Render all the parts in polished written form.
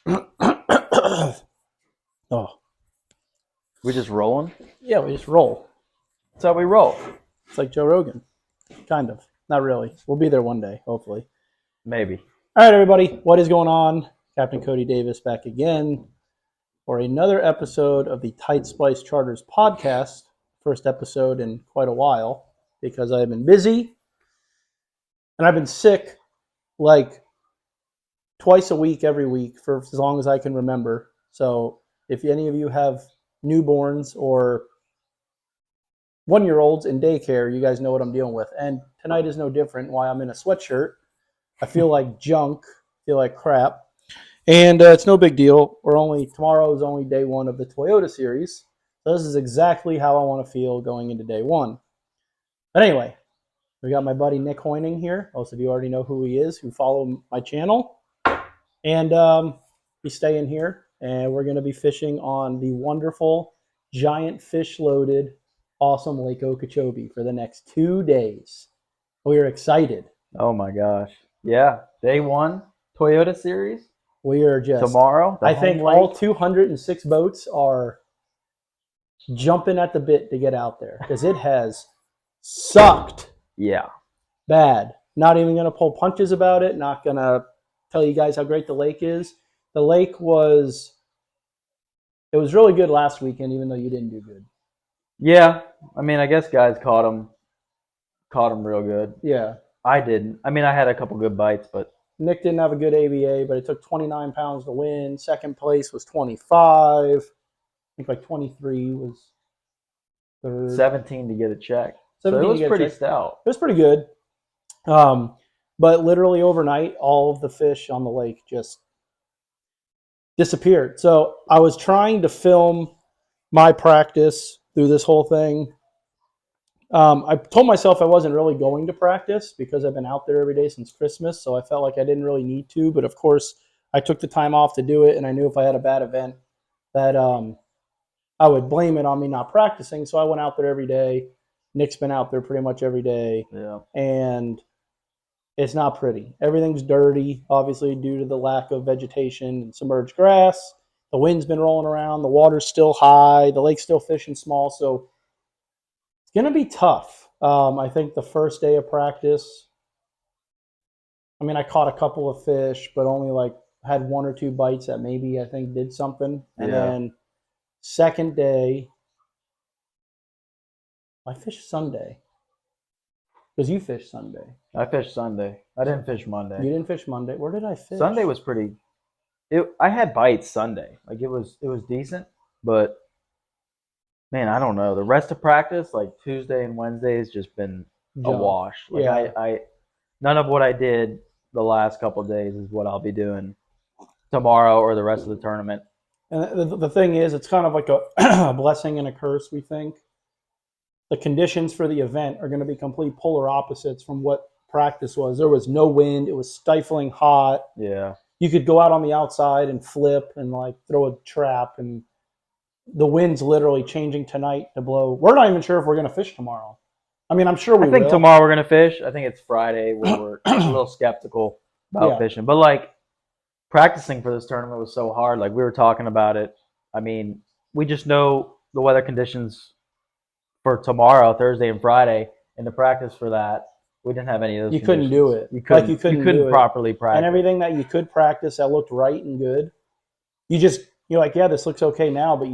Oh, We just rolling? yeah, we just roll. That's how we roll. It's like Joe Rogan, kind of. Not really. We'll be there one day, hopefully. Maybe. All right, everybody, what is going on? Captain Cody Davis back again for another episode of the Tight Splice Charters podcast. First episode in quite a while because I've been busy and I've been sick like twice a week, every week for as long as I can remember. So if any of you have newborns or 1-year-olds in daycare, you guys know what I'm dealing with. And tonight is no different. Why I'm in a sweatshirt. I feel like junk, feel like crap. And it's no big deal. Tomorrow is only day one of the Toyota series. So this is exactly how I want to feel going into day one. But anyway, we got my buddy Nick Hoinig here. Most of you already know who he is, who follow my channel. And he's staying here. And we're going to be fishing on the wonderful, giant fish-loaded, awesome Lake Okeechobee for the next 2 days. We are excited. Oh my gosh. Yeah. Day one, Toyota series. We are just Tomorrow. I think all 206 boats are jumping at the bit to get out there because it has sucked. Yeah. Bad. Not even going to pull punches about it. Not going to tell you guys how great the lake is. The lake was really good last weekend, even though you didn't do good. Yeah. I mean, I guess guys caught them real good. Yeah. I didn't. I mean, I had a couple good bites, but Nick didn't have a good ABA, but it took 29 pounds to win. Second place was 25. I think like 23 was third. 17 to get a check. So 17 it was to get a pretty check. stout. It was pretty good. But literally overnight, all of the fish on the lake just disappeared. So I was trying to film my practice through this whole thing. I told myself I wasn't really going to practice because I've been out there every day since Christmas, so I felt like I didn't really need to. But of course, I took the time off to do it, and I knew if I had a bad event that I would blame it on me not practicing. So I went out there every day. Nick's been out there pretty much every day. Yeah. And it's not pretty. Everything's dirty, obviously, due to the lack of vegetation and submerged grass. The wind's been rolling around. The water's still high. The lake's still fishing small. So it's going to be tough. I think the first day of practice, I caught a couple of fish, but only had 1 or 2 bites that maybe I think did something. And then second day, I fished Sunday. Because you fished Sunday. I fished Sunday. I didn't fish Monday. You didn't fish Monday. Where did I fish? Sunday was pretty. I had bites Sunday. Like it was decent, but man, I don't know. The rest of practice, like Tuesday and Wednesday, has just been a wash. Like Yeah. I none of what I did the last couple of days is what I'll be doing tomorrow or the rest of the tournament. And the thing is, it's kind of like a blessing and a curse, we think. The conditions for the event are going to be complete polar opposites from what practice was. There was no wind. It was stifling hot. Yeah. You could go out on the outside and flip and throw a trap, and the wind's literally changing tonight to blow. We're not even sure if we're going to fish tomorrow. I'm sure we will. I think tomorrow we're going to fish. I think it's Friday where we're a little skeptical about fishing. But practicing for this tournament was so hard. Like we were talking about it. I mean, we just know the weather conditions for tomorrow, Thursday and Friday, and the practice for that, we didn't have any of those. You couldn't do it. You couldn't properly practice. And everything that you could practice that looked right and good, you're like, yeah, this looks okay now, but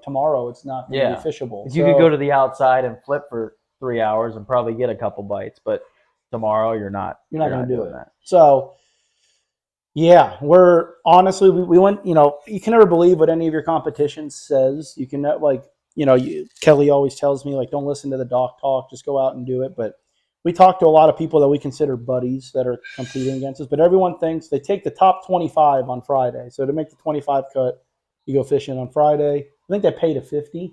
tomorrow it's not going to be fishable. You could go to the outside and flip for 3 hours and probably get a couple bites, but tomorrow you're not going to do it. So yeah, we're honestly, we went, you can never believe what any of your competition says. You can Kelly always tells me, don't listen to the doc talk, just go out and do it. But we talk to a lot of people that we consider buddies that are competing against us. But everyone thinks they take the top 25 on Friday. So to make the 25 cut, you go fishing on Friday. I think they pay to 50.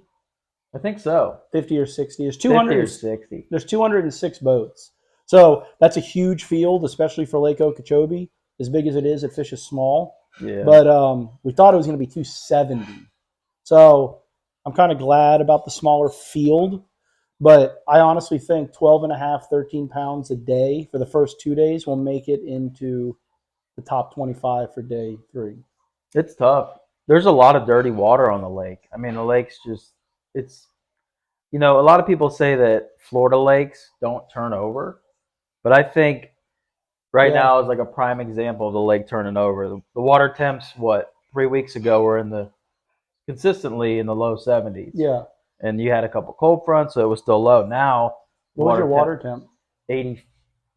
I think so. 50 or 60. There's 200 50 or 60. There's 206 boats. So that's a huge field, especially for Lake Okeechobee. As big as it is, it fishes small. Yeah. But we thought it was going to be 270. So I'm kind of glad about the smaller field, but I honestly think 12 and a half, 13 pounds a day for the first 2 days will make it into the top 25 for day 3. It's tough. There's a lot of dirty water on the lake. I mean, the lake's just it's a lot of people say that Florida lakes don't turn over, but I think right Yeah, now is like a prime example of the lake turning over. The water temps, what, 3 weeks ago were consistently in the low 70s, yeah. and you had a couple cold fronts, so it was still low. Now What was your water temp water temp?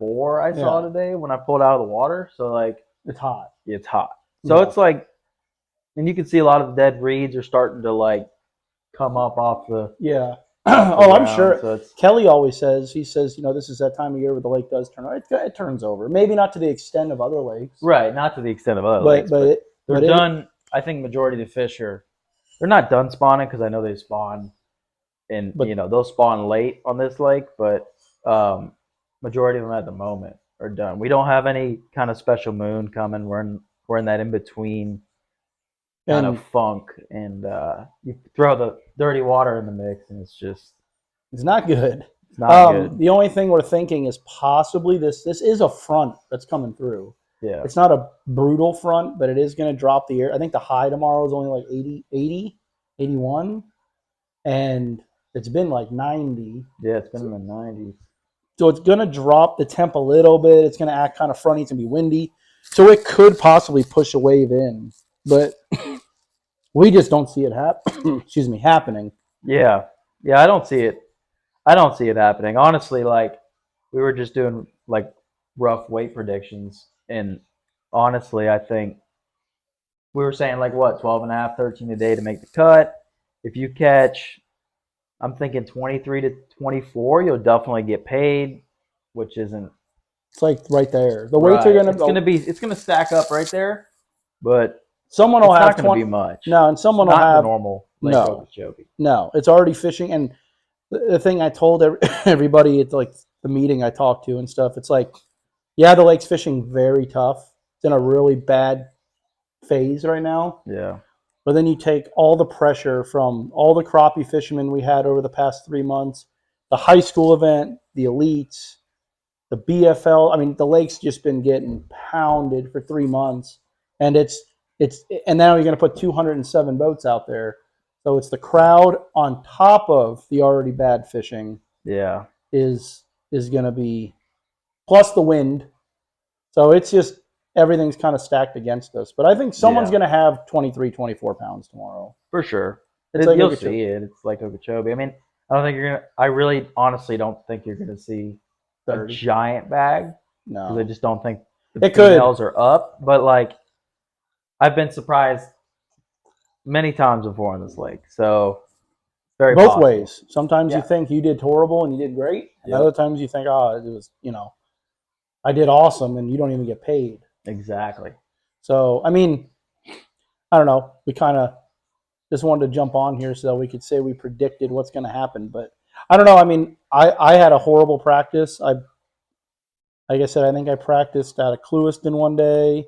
84 I saw Yeah, today when I pulled out of the water. So like it's hot. it's hot. So Yeah, it's like, and you can see a lot of the dead reeds are starting to like come up yeah. off the Oh, I'm ground. sure. So it's Kelly always says, he says, this is that time of year where the lake does turn over. It turns over. Maybe not to the extent of other lakes, right, not to the extent of other but lakes, but but it, they're but it done. I think majority of the fish they're not done spawning because I know they spawn and but they'll spawn late on this lake, but majority of them at the moment are done. We don't have any kind of special moon coming. We're in that in between kind of and funk, and you throw the dirty water in the mix, and it's not good. it's not good. The only thing we're thinking is possibly this is a front that's coming through. Yeah, It's not a brutal front, but it is going to drop the air. I think the high tomorrow is only like 80, 81, and it's been like 90. yeah, it's been in the 90s. So it's going to drop the temp a little bit. It's going to act kind of fronty. It's going to be windy. So it could possibly push a wave in, but we just don't see it happening. Yeah, yeah, I don't see it. I don't see it happening. Honestly, like we were just doing like rough weight predictions, and honestly, I think we were saying like what 12 and a half, 13 a day to make the cut. If you catch, I'm thinking 23 to 24, you'll definitely get paid, which isn't It's like right there. The weights are right. going to It's gonna go. be it's gonna stack up right there, but Someone will it's not have gonna be 20. much. No, and It's someone will not the have normal Lake no. Okeechobee. No, it's already fishing. And the thing I told everybody at like the meeting I talked to and stuff, it's like, yeah, the lake's fishing very tough. It's in a really bad phase right now. Yeah, But then you take all the pressure from all the crappie fishermen we had over the past 3 months, the high school event, the elites, the BFL. I mean, the lake's just been getting pounded for 3 months, and and now you're going to put 207 boats out there. So it's the crowd on top of the already bad fishing yeah, is going to be plus the wind. So it's just everything's kind of stacked against us. But I think someone's yeah, going to have 23, 24 pounds tomorrow. for sure. It's like You'll Okeechobee. see it. It's like Okeechobee. I mean, I don't think you're gonna. I really, honestly, don't think you're gonna see a 30. giant bag because I No. just don't think the It could. females are up. But like, I've been surprised many times before in this lake, so very Both possible. ways. Sometimes you Yeah. think you did horrible and you did great, and other Yep. times you think, oh, it was, I did awesome and you don't even get paid. Exactly. So, I mean, I don't know. We kind of just wanted to jump on here so that we could say we predicted what's going to happen. But I don't know. I mean, I had a horrible practice. Like I said, I think I practiced out of Clewiston one day.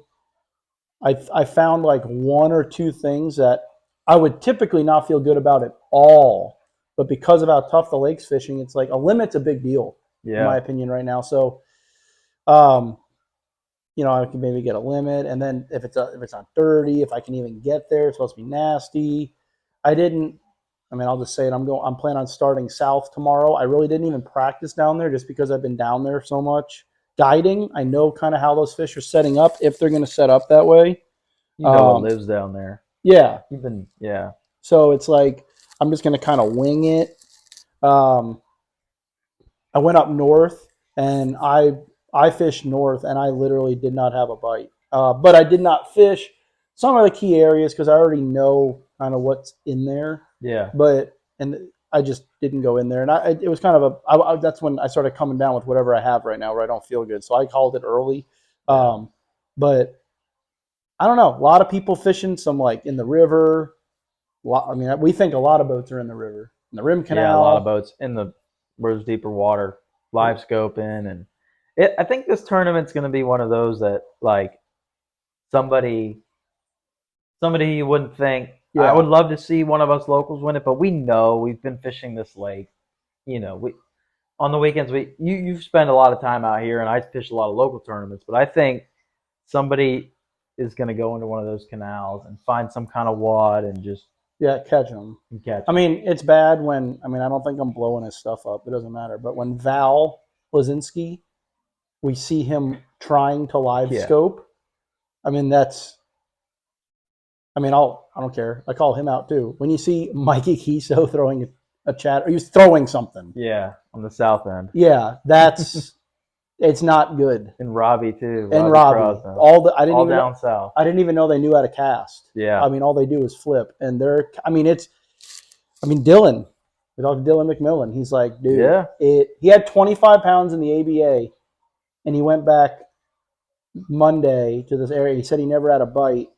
I found like one or two things that I would typically not feel good about at all. But because of how tough the lake's fishing, it's like a limit's a big deal, in my Yeah. opinion, right now. So, um, I can maybe get a limit, and then if it's not dirty, if I can even get there, it's supposed to be nasty. I didn't. I mean, I'll just say it. I'm planning on starting south tomorrow. I really didn't even practice down there just because I've been down there so much guiding. I know kind of how those fish are setting up if they're going to set up that way. You know what lives down there. Yeah. You've been, yeah. So it's like I'm just going to kind of wing it. Um, I went up north and I fished north and I literally did not have a bite. But I did not fish some of the key areas because I already know kind of what's in there. Yeah. And I just didn't go in there. And it was kind of that's when I started coming down with whatever I have right now where I don't feel good. So I called it early. But I don't know. A lot of people fishing some like in the river. I mean, we think a lot of boats are in the river, in the Rim Canal. Yeah, a lot of boats in the where there's deeper water, live scoping, and I think this tournament's going to be one of those that like somebody you wouldn't think. Yeah. I would love to see one of us locals win it, but we know we've been fishing this lake. We on the weekends you've spent a lot of time out here, and I fish a lot of local tournaments. But I think somebody is going to go into one of those canals and find some kind of wad and just catch them. catch. I mean, it's bad when I don't think I'm blowing his stuff up. It doesn't matter. But when Val Blazinski, we see him trying to live scope. I mean, that's. I mean, I don't care. I call him out too. When you see Mikey Kiso throwing a chat, or he was throwing something. Yeah, on the south end. Yeah, that's. It's not good. And Robbie too. And Robbie. Crosman. All down know, south. I didn't even know they knew how to cast. Yeah. I mean, all they do is flip, and Dylan. We talked to Dylan McMillan. He's like, dude, he had 25 pounds in the ABA, and he went back Monday to this area. He said he never had a bite.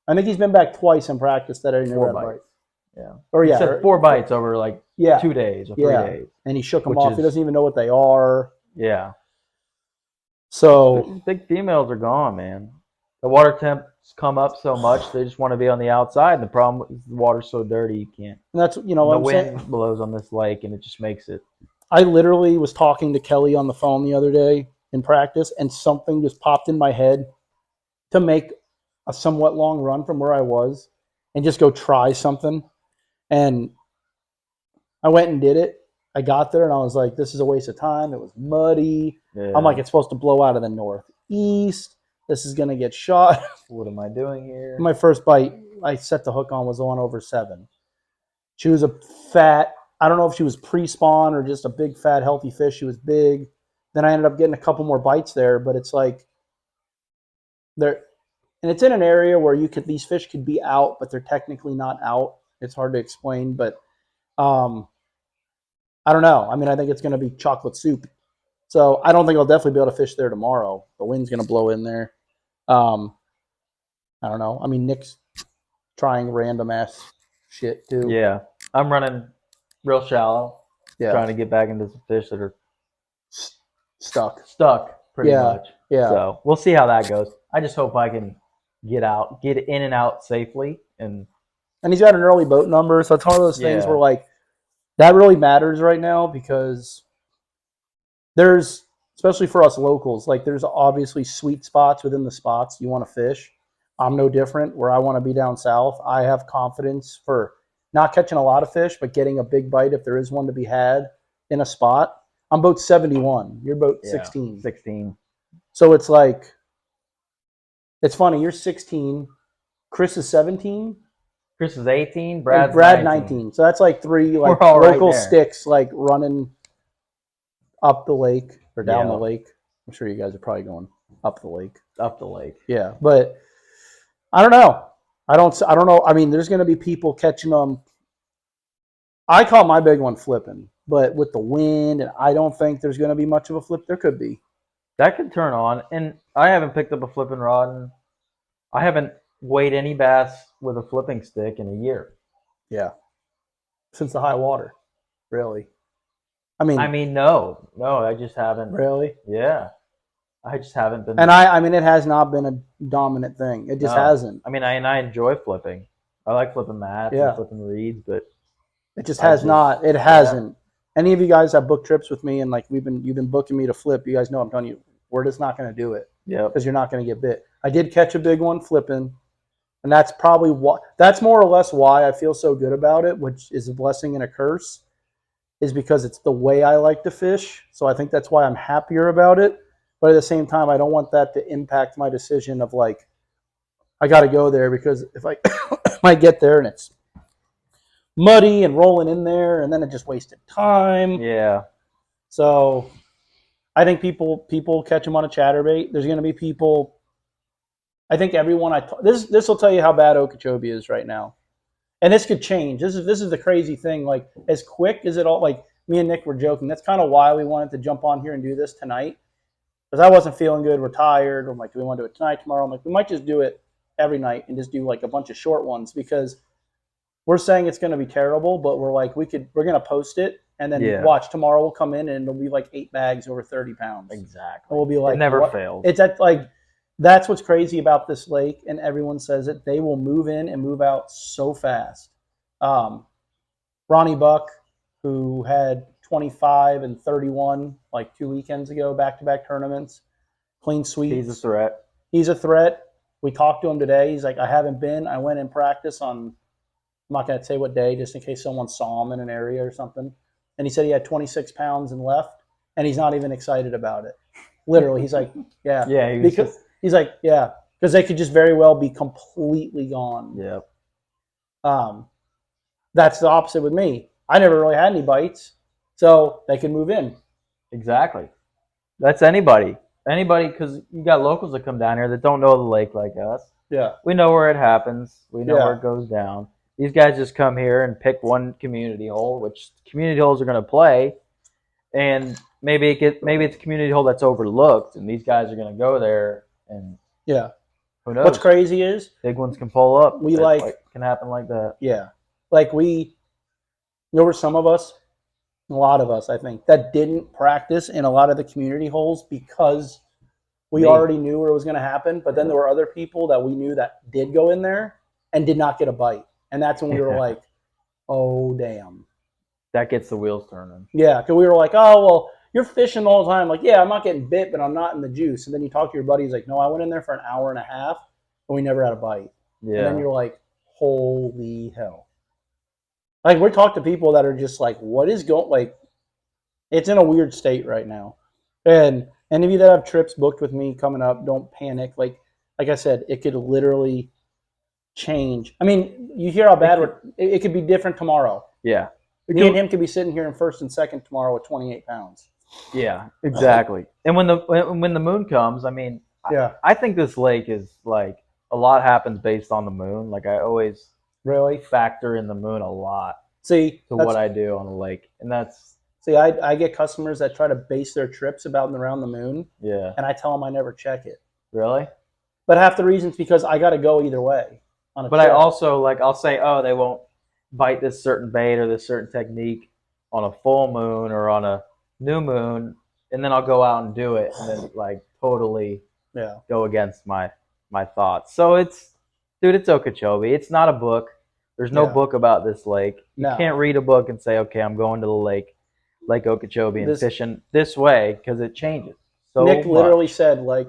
I think he's been back twice in practice that he never had a bite. Yeah. Or he said 4 bites over like 2 days or 3 days. And he shook them off. He doesn't even know what they are. Yeah. So big females are gone, man. The water temps come up so much they just want to be on the outside. And the problem is the water's so dirty you can't. And that's the wind blows on this lake and it just makes it. I literally was talking to Kelly on the phone the other day in practice, and something just popped in my head to make a somewhat long run from where I was and just go try something. And I went and did it. I got there and I was like, this is a waste of time. It was muddy. Yeah. I'm like, it's supposed to blow out of the northeast. This is going to get shot. What am I doing here? My first bite, I set the hook on, was on over 7. She was a fat, I don't know if she was pre-spawn or just a big, fat, healthy fish. She was big. Then I ended up getting a couple more bites there, but it's like, and it's in an area where these fish could be out, but they're technically not out. It's hard to explain, but I don't know. I mean, I think it's going to be chocolate soup. So I don't think I'll definitely be able to fish there tomorrow. The wind's going to blow in there. I don't know. I mean, Nick's trying random ass shit too. Yeah. I'm running real shallow. Yeah. Trying to get back into some fish that are stuck pretty much. Yeah. So we'll see how that goes. I just hope I can get in and out safely. And he's got an early boat number. So it's one of those things where like, that really matters right now because there's, especially for us locals, like there's obviously sweet spots within the spots you want to fish. I'm no different. Where I want to be down south, I have confidence for not catching a lot of fish, but getting a big bite if there is one to be had in a spot. I'm boat 71. You're boat 16. 16. So it's like, it's funny. You're 16. Chris is 17. Chris is 18. Brad 19. So that's like 3 like local sticks like running up the lake or down the lake. I'm sure you guys are probably going up the lake. Up the lake. Yeah, but I don't know. I don't know. I mean, there's going to be people catching them. I call my big one flipping, but with the wind, and I don't think there's going to be much of a flip. There could be. That could turn on, and I haven't picked up a flipping rod, and I haven't weighed any bass with a flipping stick in a year. Yeah. Since the high water. Really. I mean no, I just haven't. Really? Yeah. I just haven't been. And I mean, it has not been a dominant thing. It just hasn't. I mean, I enjoy flipping. I like flipping mats and flipping reeds, but it just not. It hasn't. Any of you guys have booked trips with me, and like you've been booking me to flip. You guys know I'm telling you, we're just not going to do it. Yeah. Because you're not going to get bit. I did catch a big one flipping. And that's probably that's more or less why I feel so good about it, which is a blessing and a curse, is because it's the way I like to fish. So I think that's why I'm happier about it. But at the same time, I don't want that to impact my decision of like, I got to go there because if I might get there and it's muddy and rolling in there and then it just wasted time. Yeah. So I think people catch them on a chatterbait. There's going to be people. I think everyone this will tell you how bad Okeechobee is right now, and this could change. This is the crazy thing. Like as quick as it all, like me and Nick were joking. That's kind of why we wanted to jump on here and do this tonight, because I wasn't feeling good. We're tired. I'm like, do we want to do it tonight, tomorrow? I'm like, we might just do it every night and just do like a bunch of short ones because we're saying it's going to be terrible, but we're like we're going to post it and then watch tomorrow. We'll come in and it'll be like 8 bags over 30 pounds. Exactly. And we'll be like, it never fails. It's at like. That's what's crazy about this lake, and everyone says it. They will move in and move out so fast. Ronnie Buck, who had 25 and 31 like 2 weekends ago, back-to-back tournaments, clean sweeps. He's a threat. He's a threat. We talked to him today. He's like, I haven't been. I went in practice on, I'm not going to say what day, just in case someone saw him in an area or something. And he said he had 26 pounds and left, and he's not even excited about it. Literally, he's like, yeah. Yeah, because he's like, yeah, because they could just very well be completely gone. Yep. That's the opposite with me. I never really had any bites, so they can move in. Exactly. That's anybody. Anybody, because you got locals that come down here that don't know the lake like us. Yeah. We know where it happens. We know Yeah. where it goes down. These guys just come here and pick one community hole, which community holes are going to play, and maybe it's a community hole that's overlooked, and these guys are going to go there, and Yeah. who knows? What's crazy is big ones can pull up. we can happen like that. Yeah. Like there were some of us, a lot of us, I think, that didn't practice in a lot of the community holes because we already knew where it was going to happen. But then there were other people that we knew that did go in there and did not get a bite. And that's when we were like, oh, damn. That gets the wheels turning. Yeah, because we were like, oh, well, you're fishing all the time. Like, yeah, I'm not getting bit, but I'm not in the juice. And then you talk to your buddy, he's like, no, I went in there for an hour and a half, and we never had a bite. Yeah. And then you're like, holy hell. Like, we talk to people that are just like, what is going, like, it's in a weird state right now. And any of you that have trips booked with me coming up, don't panic. Like I said, it could literally change. I mean, you hear how bad it could be different tomorrow. Yeah. Me and him could be sitting here in first and second tomorrow with 28 pounds. Yeah, exactly. And when the moon comes, I mean, yeah, I think this lake is like a lot happens based on the moon. Like I always really factor in the moon a lot. See, to what I do on the lake, and that's I get customers that try to base their trips about and around the moon. Yeah, and I tell them I never check it. Really? But half the reason's because I got to go either way on a But trip. I also I'll say, oh, they won't bite this certain bait or this certain technique on a full moon or on a new moon, and then I'll go out and do it, and then like totally go against my thoughts. So it's Okeechobee. It's not a book. There's no book about this lake. You can't read a book and say, okay, I'm going to the lake Okeechobee and fishing this way, because it changes so Nick literally much. said, like,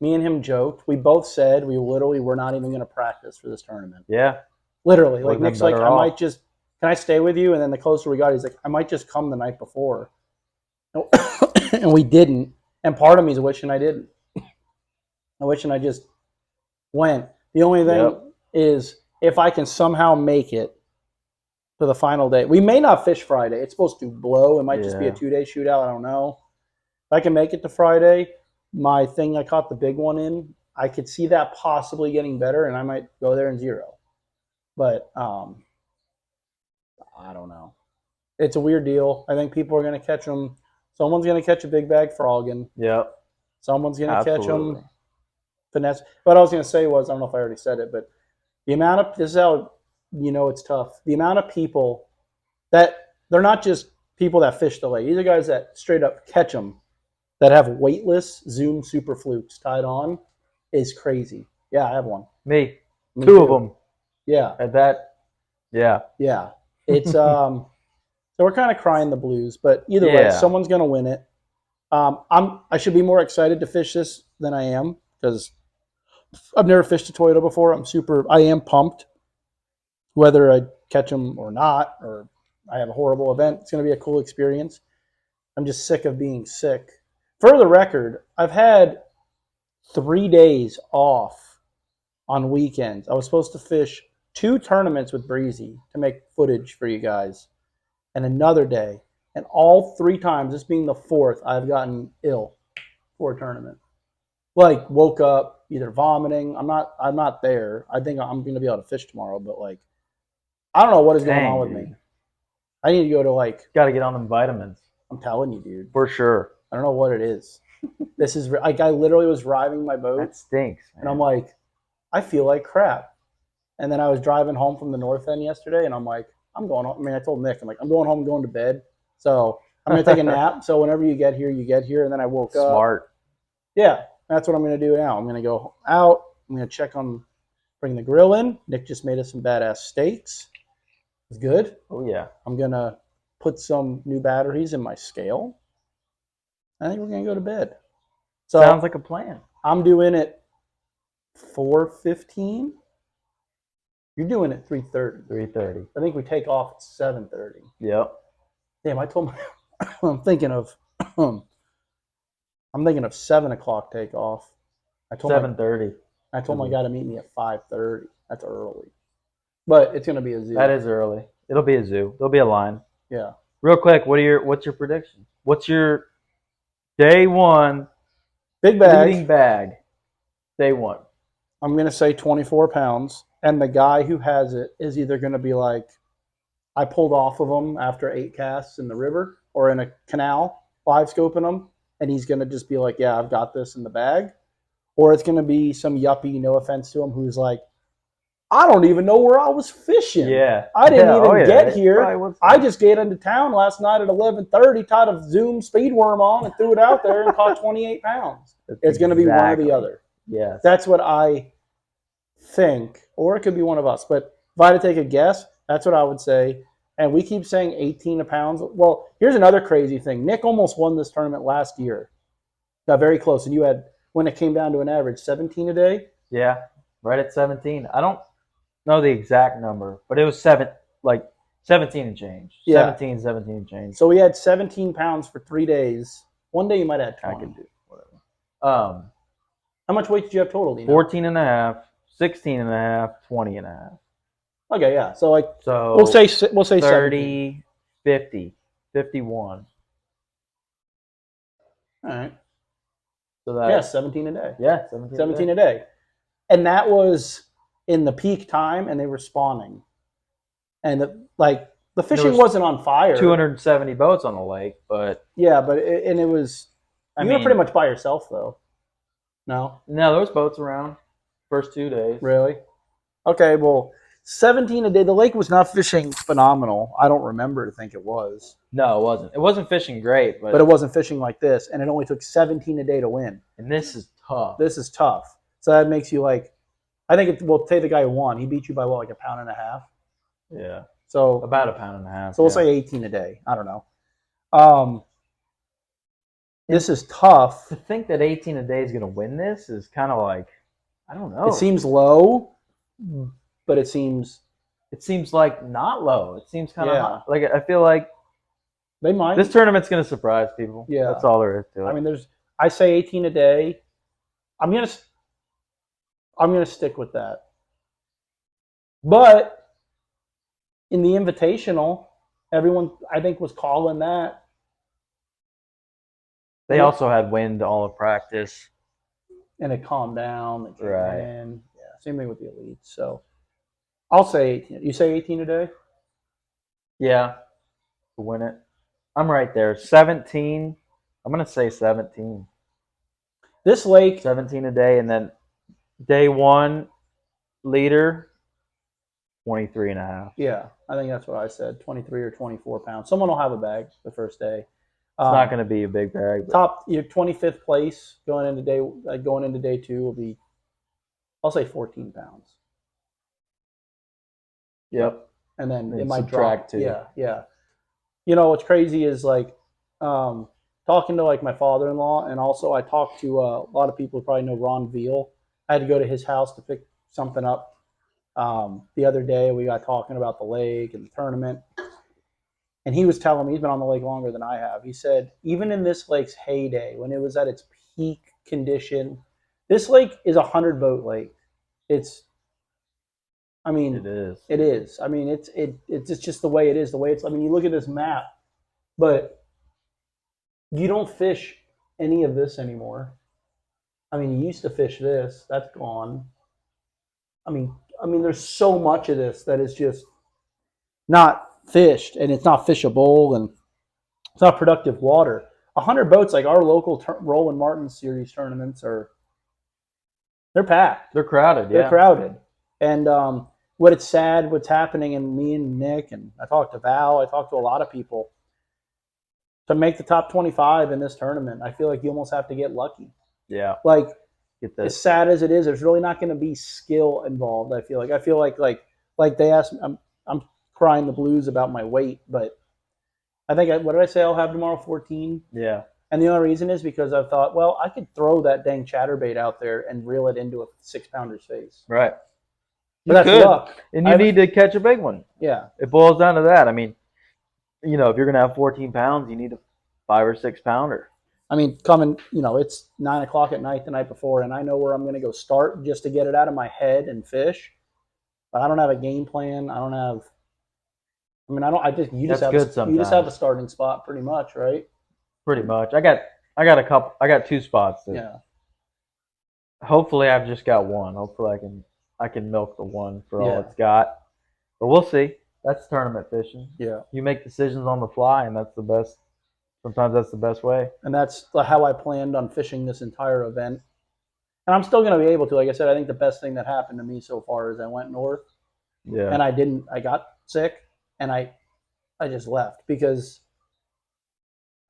me and him joked. We both said we literally were not even going to practice for this tournament. Yeah. Literally. Like, Nick's like, I might just, can I stay with you? And then the closer we got, he's like, I might just come the night before. And we didn't. And part of me is wishing I didn't. I wishing I just went. The only thing is, if I can somehow make it to the final day. We may not fish Friday. It's supposed to blow. It might just be a 2-day shootout. I don't know. If I can make it to Friday, my thing I caught the big one in, I could see that possibly getting better, and I might go there in 0. But I don't know. It's a weird deal. I think people are going to catch them. Someone's going to catch a big bag froggen. Yep. Someone's going to catch them finesse. What I was going to say was, I don't know if I already said it, but the amount of, this is how you know it's tough. The amount of people that, they're not just people that fish the lake. These are guys that straight up catch them, that have weightless Zoom Super Flukes tied on, is crazy. Yeah, I have one. Me Me Two too. of them. Yeah. At that. Yeah. Yeah. It's so we're kind of crying the blues, but either way, someone's going to win it. I should be more excited to fish this than I am, because I've never fished a Toyota before. I am pumped, whether I catch them or not, or I have a horrible event. It's going to be a cool experience. I'm just sick of being sick. For the record, I've had 3 days off on weekends. I was supposed to fish 2 tournaments with Breezy to make footage for you guys, and another day. And all 3 times, this being the 4th, I've gotten ill for a tournament. Like, woke up either vomiting. I'm not there. I think I'm going to be able to fish tomorrow, but like, I don't know what is going on with me. I need to go to like. Got to get on them vitamins. I'm telling you, dude. For sure. I don't know what it is. This is like, I literally was driving my boat. That stinks, man. And I'm like, I feel like crap. And then I was driving home from the north end yesterday, and I'm like, I'm going home. I mean, I told Nick, I'm like, I'm going home and going to bed. So I'm going to take a nap. So whenever you get here, you get here. And then I woke up. Smart. Yeah, that's what I'm going to do now. I'm going to go out. I'm going to check on, bring the grill in. Nick just made us some badass steaks. It's good. Oh, yeah. I'm going to put some new batteries in my scale. I think we're going to go to bed. So sounds like a plan. I'm doing it 4:15. You're doing it 3:30. 3:30. I think we take off at 7:30. Yep. Damn, I told my I'm thinking of 7 o'clock takeoff. I told 7:30. I told my guy to meet me at 5:30. That's early, but it's gonna be a zoo. That is early. It'll be a zoo. There'll be a line. Yeah. Real quick, what's your prediction? What's your day one Big bag. leading bag? Day one. I'm gonna say 24 pounds, and the guy who has it is either gonna be like, I pulled off of him after 8 casts in the river or in a canal, live scoping him, and he's gonna just be like, yeah, I've got this in the bag, or it's gonna be some yuppie, no offense to him, who's like, I don't even know where I was fishing. Yeah. I didn't even get It here. probably was I just get into town last night at 11:30, tied a Zoom speed worm on, and threw it out there and caught 28 pounds. It's going to be one or the Exactly. other. Yes. That's what I think, or it could be one of us. But if I had to take a guess, that's what I would say. And we keep saying 18 a pound. Well, here's another crazy thing. Nick almost won this tournament last year. Got very close, and you had, when it came down to an average, 17 a day. Yeah. Right at 17. I don't know the exact number, but it was 17 and change. Yeah. 17 and change. So we had 17 pounds for 3 days. One day you might have 20. I could do whatever. How much weight did you have total, do you know? 14 and a half, 16 and a half, 20 and a half. Okay, yeah. So like So we'll say 30, 17. 50, 51. All right. So that Yeah, 17 a day. Yeah, 17 a day. And that was in the peak time, and they were spawning. And the fishing wasn't on fire. 270 boats on the lake, but yeah, but it was. You were pretty much by yourself though. No, there was boats around first 2 days. really? Okay, well, 17 a day. The lake was not fishing phenomenal. I don't remember to think it was. No, it wasn't. It wasn't fishing great, But it wasn't fishing like this, and it only took 17 a day to win. And this is tough. This is tough. So that makes you like, I think we'll take the guy who won. He beat you by what, like a pound and a half? Yeah. So About a pound and a half. So we'll say 18 a day. I don't know. This is tough. To think that 18 a day is going to win this is kind of like, I don't know. It seems low, but it seems like not low. It seems kind of high. Like, I feel like they might. This tournament's going to surprise people. Yeah. That's all there is to it. I mean, I say 18 a day. I'm gonna stick with that. But in the Invitational, everyone I think was calling that. They also had wind all of practice. And it calmed down. It came Right. in. Yeah, same thing with the elites. So I'll say 18. You say 18 a day? Yeah, to win it. I'm right there. 17. I'm going to say 17. This lake, 17 a day, and then day one leader, 23 and a half. yeah, I think that's what I said. 23 or 24 pounds. Someone will have a bag the first day. It's not going to be a big bag. Top your 25th place going into day two will be, I'll say 14 pounds. Yep. And then And it might subtract drop. too. Yeah. You know what's crazy is like talking to like my father-in-law, and also I talked to a lot of people who probably know Ron Veal. I had to go to his house to pick something up the other day. We got talking about the lake and the tournament. And he was telling me, he's been on the lake longer than I have. He said, even in this lake's heyday, when it was at its peak condition, this lake is a 100-boat lake. It is. It is. I mean, it's just the way it is. The way it's. I mean, you look at this map, but you don't fish any of this anymore. I mean, you used to fish this. That's gone. I mean, there's so much of this that is just not fished, and it's not fishable, and it's not productive water. 100 boats, like our local Roland Martin Series tournaments, they're packed. They're crowded. They're crowded. And what's happening, and me and Nick, and I talked to Val, I talked to a lot of people, to make the top 25 in this tournament, I feel like you almost have to get lucky. Yeah. Like, as sad as it is, there's really not going to be skill involved. I feel like they asked me, I'm crying the blues about my weight, but I think what did I say I'll have tomorrow? 14. Yeah. And the only reason is because I thought, well, I could throw that dang chatterbait out there and reel it into a 6-pounder's face. Right. But You that's could, luck. and you need to catch a big one. Yeah. It boils down to that. I mean, if you're gonna have 14 pounds, you need a 5 or 6 pounder. I mean, it's 9 o'clock at night the night before, and I know where I'm going to go start just to get it out of my head and fish. But I don't have a game plan. I don't have. I mean, I don't. You just have a starting spot, pretty much, right? Pretty much. I got 2 spots. Yeah. Hopefully, I've just got one. Hopefully, I can milk the one for all Yeah. it's got. But we'll see. That's tournament fishing. Yeah. You make decisions on the fly, and that's the best. Sometimes that's the best way. And that's how I planned on fishing this entire event. And I'm still going to be able to. Like I said, I think the best thing that happened to me so far is I went north. Yeah. And I got sick, and I just left because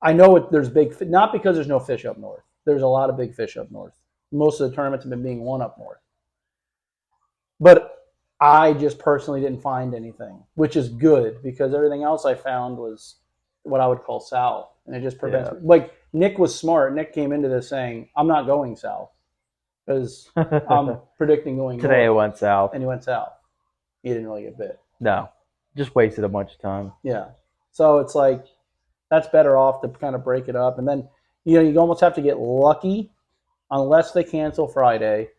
I know there's not because there's no fish up north. There's a lot of big fish up north. Most of the tournaments have been being won up north. But I just personally didn't find anything, which is good because everything else I found was what I would call south. And it just prevents me. Like, Nick was smart. Nick came into this saying, I'm not going south because I'm predicting going Today north. It went south. And he went south. He didn't really get bit. No. Just wasted a bunch of time. Yeah. So it's like, that's better off to kind of break it up. And then, you almost have to get lucky unless they cancel Friday.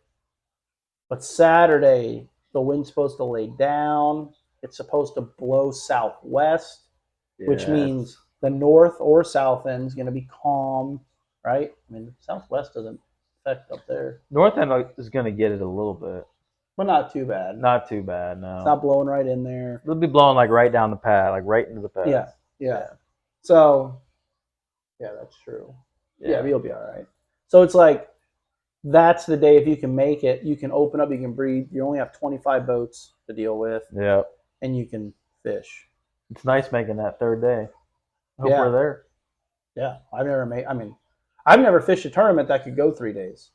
But Saturday, the wind's supposed to lay down. It's supposed to blow southwest, which means the north or south end is going to be calm, right? I mean, southwest doesn't affect up there. North end is going to get it a little bit. But not too bad. Not too bad, no. It's not blowing right in there. It'll be blowing like right down the pad, like right into the pad. Yeah. So, yeah, that's true. Yeah, you'll be all right. So it's like, that's the day if you can make it, you can open up, you can breathe. You only have 25 boats to deal with. Yeah. And you can fish. It's nice making that third day. Hope we're there. Yeah. I've never fished a tournament that could go 3 days.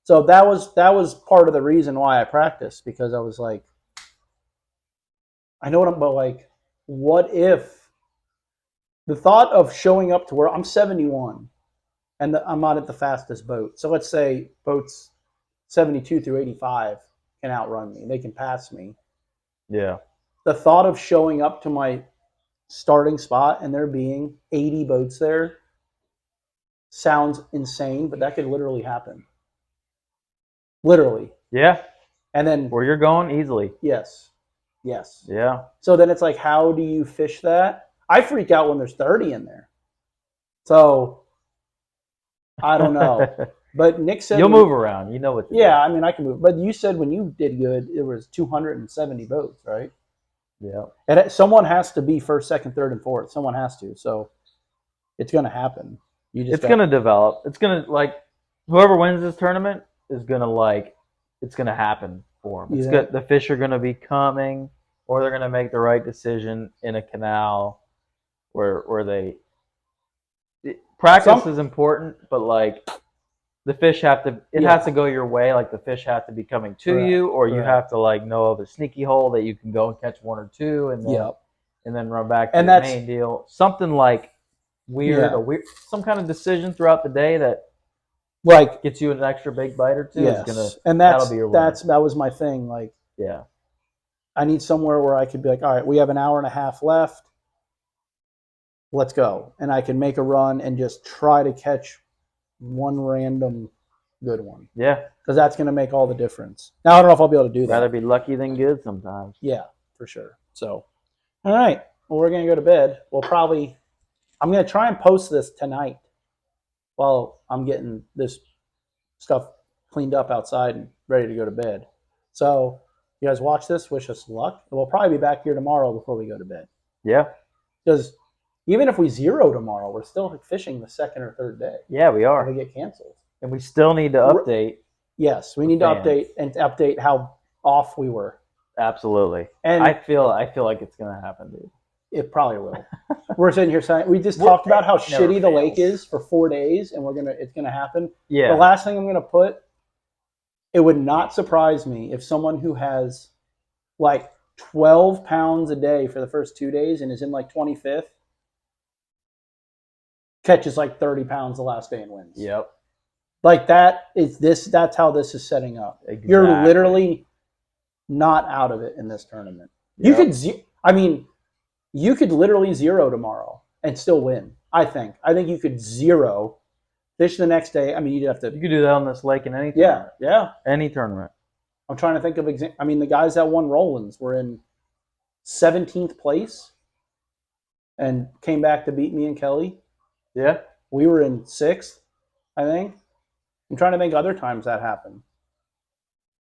So that was part of the reason why I practiced, because I was like, I know what if the thought of showing up to where I'm 71 and I'm not at the fastest boat. So let's say boats 72 through 85 can outrun me. They can pass me. Yeah. The thought of showing up to my starting spot and there being 80 boats there sounds insane, but that could literally happen. Literally. Yeah. And then where you're going, easily. Yes. Yeah. So then it's like, how do you fish that? I freak out when there's 30 in there. So I don't know. But Nick said you'll move around. You know what to do. I mean, I can move. But you said when you did good, it was 270 boats, right? Yeah. And someone has to be first, second, third, and fourth. Someone has to. So it's going to happen. It's going to develop. It's going to, whoever wins this tournament is going to, it's going to happen for them. It's good. The fish are going to be coming, or they're going to make the right decision in a canal where they practice is important, but the fish have to has to go your way. Like, the fish have to be coming to you, or you have to know of a sneaky hole that you can go and catch one or two, and then run back to the main deal. Something weird, some kind of decision throughout the day that gets you an extra big bite or two. Yes. That'll be your winner. That was my thing. I need somewhere where I could be like, all right, we have an hour and a half left. Let's go. And I can make a run and just try to catch one random good one. Yeah. Because that's going to make all the difference. Now, I don't know if I'll be able to do that. Rather be lucky than good sometimes. Yeah, for sure. So, all right. Well, we're going to go to bed. I'm going to try and post this tonight while I'm getting this stuff cleaned up outside and ready to go to bed. So, you guys watch this. Wish us luck. We'll probably be back here tomorrow before we go to bed. Yeah. Because even if we zero tomorrow, we're still fishing the second or third day. Yeah, we are. If we get canceled. And we still need to update. Yes, we need to update how off we were. Absolutely. And I feel like it's going to happen, dude. It probably will. We're sitting here saying, we just talked about how shitty the lake is for 4 days, and it's going to happen. Yeah. The last thing I'm going to put, it would not surprise me if someone who has 12 pounds a day for the first 2 days and is in 25th catches like 30 pounds the last day and wins. Yep. Like that's how this is setting up. Exactly. You're literally not out of it in this tournament. Yep. You could literally zero tomorrow and still win. I think you could zero, fish the next day. I mean, you'd have to. You could do that on this lake in any tournament. Yeah. Any tournament. I'm trying to think of the guys that won Rollins were in 17th place and came back to beat me and Kelly. Yeah. We were in 6th, I think. I'm trying to think other times that happened.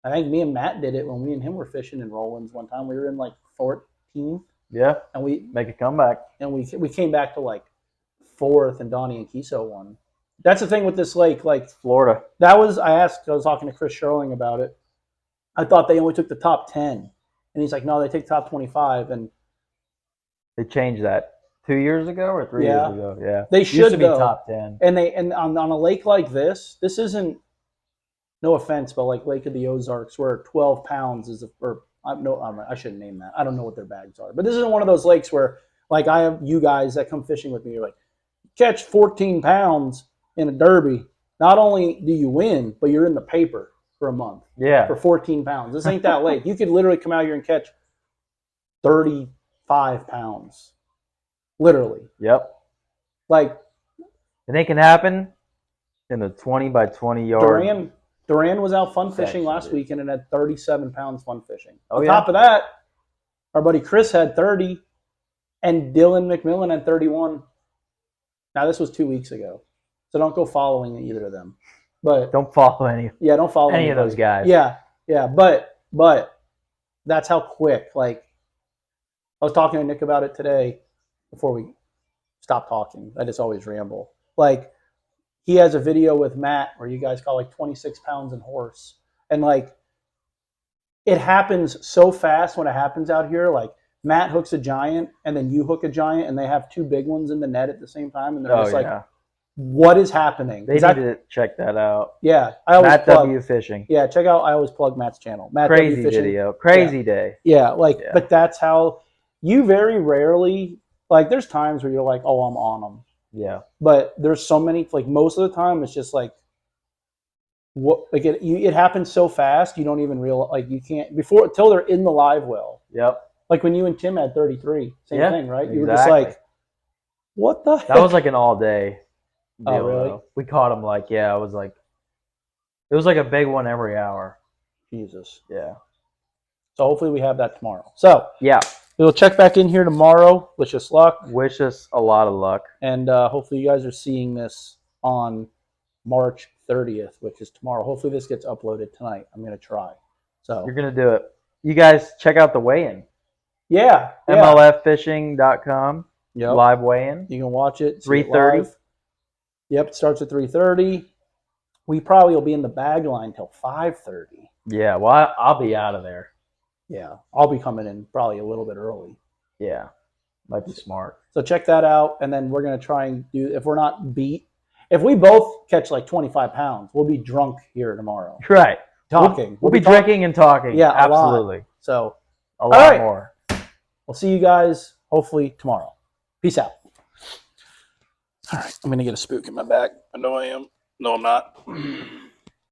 I think me and Matt did it when we and him were fishing in Rollins one time. We were in like 14th. Yeah. And we make a comeback. And we came back to like 4th, and Donnie and Kiso won. That's the thing with this lake, like Florida. I was talking to Chris Sherling about it. I thought they only took the top 10. And he's like, no, they take top 25. And they changed that 2 years ago or 3 years ago. Yeah. They should used to be top 10. And on a lake like this isn't, no offense, but like Lake of the Ozarks where 12 pounds is I shouldn't name that. I don't know what their bags are. But this isn't one of those lakes where like I have you guys that come fishing with me, you're like, catch 14 pounds in a derby. Not only do you win, but you're in the paper for a month. Yeah. For 14 pounds. This ain't that lake. You could literally come out here and catch 35 pounds. Literally. Yep. Like. And it can happen in a 20 by 20 yard. Duran was out fun fishing last weekend and had 37 pounds fun fishing. Oh, On top of that, our buddy Chris had 30 and Dylan McMillan had 31. Now, this was 2 weeks ago. So don't go following either of them. But don't follow any. Yeah, don't follow any of those guys. Yeah. But that's how quick. Like, I was talking to Nick about it today before we stopped talking. I just always ramble. Like, he has a video with Matt where you guys caught like 26 pounds in horse. And like, it happens so fast when it happens out here. Like, Matt hooks a giant and then you hook a giant and they have 2 big ones in the net at the same time. And they're just like, what is happening? They need to check that out. Yeah. I always Matt W Fishing. Yeah, check out, I always plug Matt's channel. Matt Crazy W Fishing. video. Crazy day. Yeah, but that's how you very rarely, like there's times where you're like, oh, I'm on them. Yeah. But there's so many, like most of the time it's just like, what, like it happens so fast you don't even realize, like you can't, until they're in the live well. Yep. Like when you and Tim had 33, same thing, right? You were just like, what the heck? That was like an all day deal. Oh, really? Though. We caught him like, it was like a big one every hour. Jesus. Yeah. So hopefully we have that tomorrow. So yeah. We'll check back in here tomorrow. Wish us luck. Wish us a lot of luck. And hopefully you guys are seeing this on March 30th, which is tomorrow. Hopefully this gets uploaded tonight. I'm going to try. So you're going to do it. You guys check out the weigh-in. Yeah. MLFfishing.com. Yep. Live weigh-in. You can watch it. 3:30. Yep. It starts at 3:30. We probably will be in the bag line till 5:30. Yeah. Well, I'll be out of there. Yeah, I'll be coming in probably a little bit early. Yeah, might be smart. So check that out, and then we're going to try and do, if we're not beat, if we both catch like 25 pounds, we'll be drunk here tomorrow. Right. Talking. We'll be drinking and talking. Yeah, absolutely. So, a lot more. We'll see you guys hopefully tomorrow. Peace out. All right, I'm going to get a spook in my back. I know I am. No, I'm not.